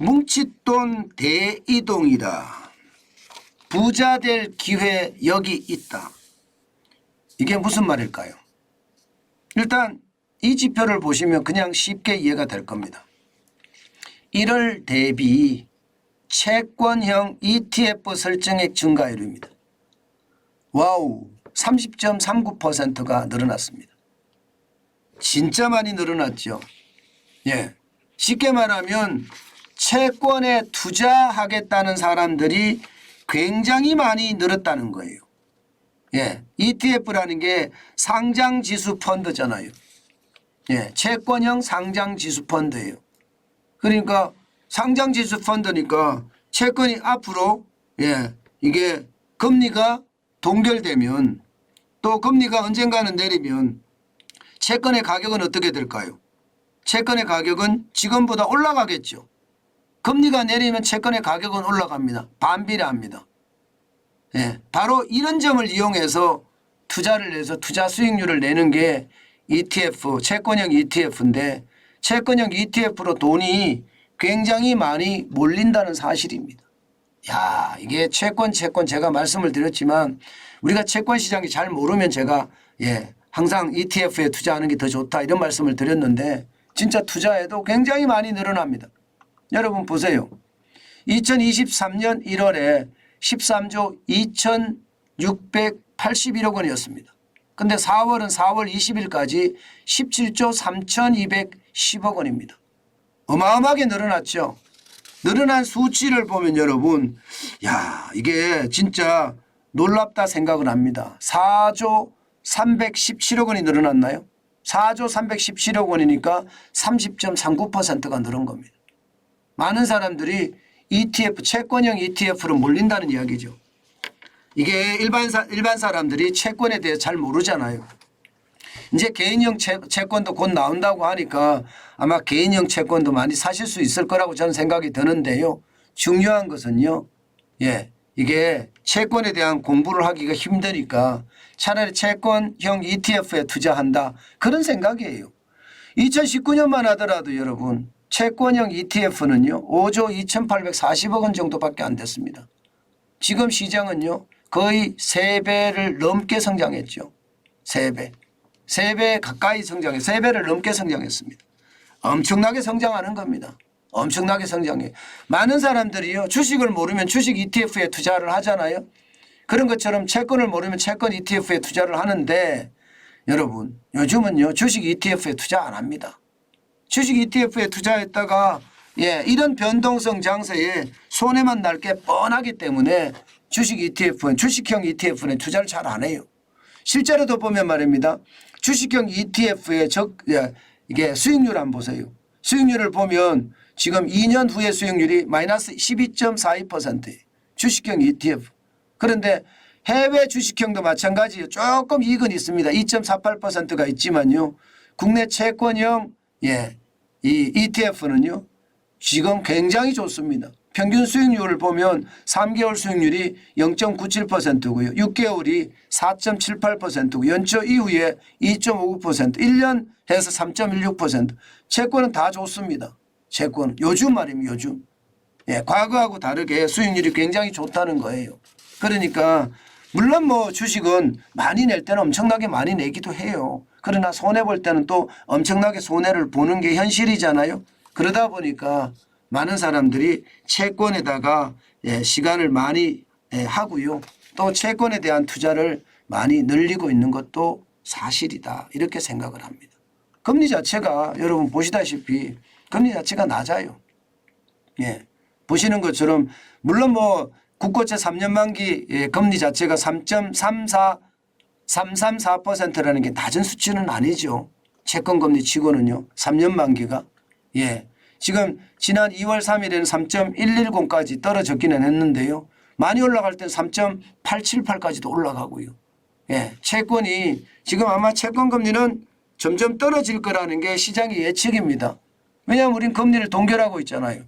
뭉칫돈 대이동이다. 부자 될 기회 여기 있다. 이게 무슨 말일까요? 일단 이 지표를 보시면 그냥 쉽게 이해가 될 겁니다. 1월 대비 채권형 ETF 설정액 증가율입니다. 와우, 30.39%가 늘어났습니다. 진짜 많이 늘어났죠. 예, 쉽게 말하면 채권에 투자하겠다는 사람들이 굉장히 많이 늘었다는 거예요. 예, ETF라는 게 상장지수 펀드잖아요. 예, 채권형 상장지수 펀드예요. 그러니까 상장지수 펀드니까 채권이 앞으로 이게 금리가 동결되면 또 금리가 언젠가는 내리면 채권의 가격은 어떻게 될까요? 채권의 가격은 지금보다 올라가겠죠. 금리가 내리면 채권의 가격은 올라갑니다. 반비례합니다. 예, 바로 이런 점을 이용해서 투자를 해서 투자 수익률을 내는 게 ETF, 채권형 ETF인데 채권형 ETF로 돈이 굉장히 많이 몰린다는 사실입니다. 야, 이게 채권 제가 말씀을 드렸지만 우리가 채권 시장이 잘 모르면 제가 항상 ETF에 투자하는 게 더 좋다 이런 말씀을 드렸는데 진짜 투자에도 굉장히 많이 늘어납니다. 여러분 보세요. 2023년 1월에 13조 2,681억 원이었습니다. 근데 4월은 4월 20일까지 17조 3,210억 원입니다. 어마어마하게 늘어났죠. 늘어난 수치를 보면 여러분, 야, 이게 진짜 놀랍다 생각을 합니다. 4조 317억 원이 늘어났나요? 4조 317억 원이니까 30.39%가 늘은 겁니다. 많은 사람들이 ETF, 채권형 ETF로 몰린다는 이야기죠. 이게 일반 사람들이 채권에 대해 잘 모르잖아요. 이제 개인형 채권도 곧 나온다고 하니까 아마 개인형 채권도 많이 사실 수 있을 거라고 저는 생각이 드는데요. 중요한 것은요. 이게 채권에 대한 공부를 하기가 힘드니까 차라리 채권형 ETF에 투자한다. 그런 생각이에요. 2019년만 하더라도 여러분 채권형 ETF는요. 5조 2,840억 원 정도밖에 안 됐습니다. 지금 시장은요. 거의 3배를 넘게 성장했죠. 3배. 3배 가까이 3배를 넘게 성장했습니다. 엄청나게 성장하는 겁니다. 엄청나게 성장해. 많은 사람들이요. 주식을 모르면 주식 ETF에 투자를 하잖아요. 그런 것처럼 채권을 모르면 채권 ETF에 투자를 하는데 여러분 요즘은요. 주식 ETF에 투자 안 합니다. 주식 ETF에 투자했다가 이런 변동성 장세에 손해만 날 게 뻔하기 때문에 주식 ETF는 주식형 ETF는 투자를 잘 안 해요. 실제로도 보면 말입니다. 주식형 ETF의 이게 수익률 한번 보세요. 수익률을 보면 지금 2년 후의 수익률이 마이너스 12.42%예요. 주식형 ETF. 그런데 해외 주식형도 마찬가지예요. 조금 이익은 있습니다. 2.48%가 있지만요. 국내 채권형 이 ETF는요. 지금 굉장히 좋습니다. 평균 수익률을 보면 3개월 수익률이 0.97%고요. 6개월이 4.78%고 연초 이후에 2.59%, 1년 해서 3.16%. 채권은 다 좋습니다. 채권 요즘 말입니다. 요즘. 과거하고 다르게 수익률이 굉장히 좋다는 거예요. 그러니까 물론 뭐 주식은 많이 낼 때는 엄청나게 많이 내기도 해요. 그러나 손해볼 때는 또 엄청나게 손해를 보는 게 현실이잖아요. 그러다 보니까 많은 사람들이 채권에다가 시간을 많이 하고요. 또 채권에 대한 투자를 많이 늘리고 있는 것도 사실이다. 이렇게 생각을 합니다. 금리 자체가 여러분 보시다시피 금리 자체가 낮아요. 보시는 것처럼 물론 뭐 국고채 3년 만기 금리 자체가 3.34%라는 게 낮은 수치는 아니죠. 채권 금리 치고는요. 3년 만기가. 지금 지난 2월 3일에는 3.110까지 떨어졌기는 했는데요. 많이 올라갈 땐 3.878까지도 올라가고요. 채권이 지금 아마 채권 금리는 점점 떨어질 거라는 게 시장의 예측입니다. 왜냐하면 우린 금리를 동결하고 있잖아요.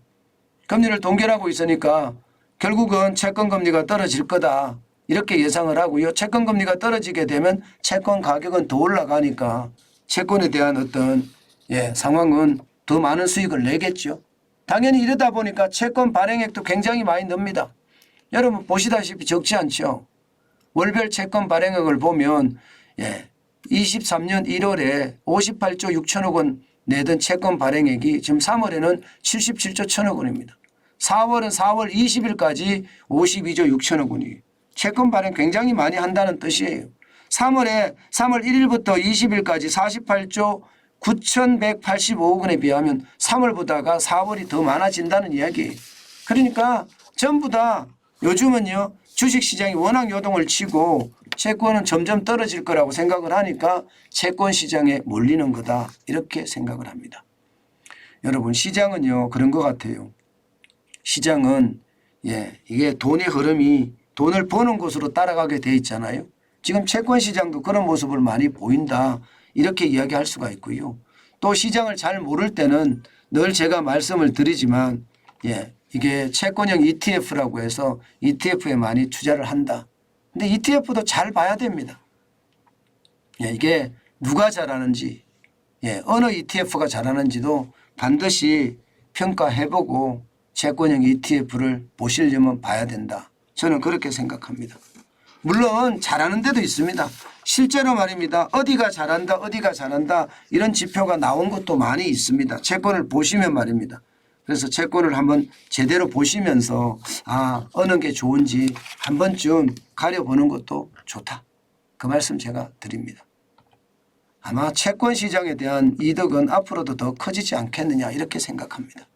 금리를 동결하고 있으니까 결국은 채권 금리가 떨어질 거다. 이렇게 예상을 하고요. 채권 금리가 떨어지게 되면 채권 가격은 더 올라가니까 채권에 대한 어떤 상황은 더 많은 수익을 내겠죠. 당연히 이러다 보니까 채권 발행액도 굉장히 많이 늡니다. 여러분 보시다시피 적지 않죠. 월별 채권 발행액을 보면 23년 1월에 58조 6천억 원 내던 채권 발행액이 지금 3월에는 77조 1천억 원입니다. 4월은 4월 20일까지 52조 6천억 원이에요. 채권 발행 굉장히 많이 한다는 뜻이에요. 3월 1일부터 20일까지 48조 9,185억 원에 비하면 3월보다가 4월이 더 많아진다는 이야기예요. 그러니까 전부 다 요즘은요 주식시장이 워낙 요동을 치고 채권은 점점 떨어질 거라고 생각을 하니까 채권 시장에 몰리는 거다 이렇게 생각을 합니다. 여러분 시장은요 그런 것 같아요. 시장은 이게 돈의 흐름이 돈을 버는 곳으로 따라가게 돼 있잖아요. 지금 채권 시장도 그런 모습을 많이 보인다 이렇게 이야기할 수가 있고요. 또 시장을 잘 모를 때는 늘 제가 말씀을 드리지만 이게 채권형 ETF라고 해서 ETF에 많이 투자를 한다. 근데 ETF도 잘 봐야 됩니다. 이게 누가 잘하는지 어느 ETF가 잘하는지도 반드시 평가해보고 채권형 ETF를 보시려면 봐야 된다. 저는 그렇게 생각합니다. 물론 잘하는 데도 있습니다. 실제로 말입니다. 어디가 잘한다 어디가 잘한다 이런 지표가 나온 것도 많이 있습니다. 채권을 보시면 말입니다. 그래서 채권을 한번 제대로 보시면서 어느 게 좋은지 한 번쯤 가려보는 것도 좋다. 그 말씀 제가 드립니다. 아마 채권 시장에 대한 이득은 앞으로도 더 커지지 않겠느냐 이렇게 생각합니다.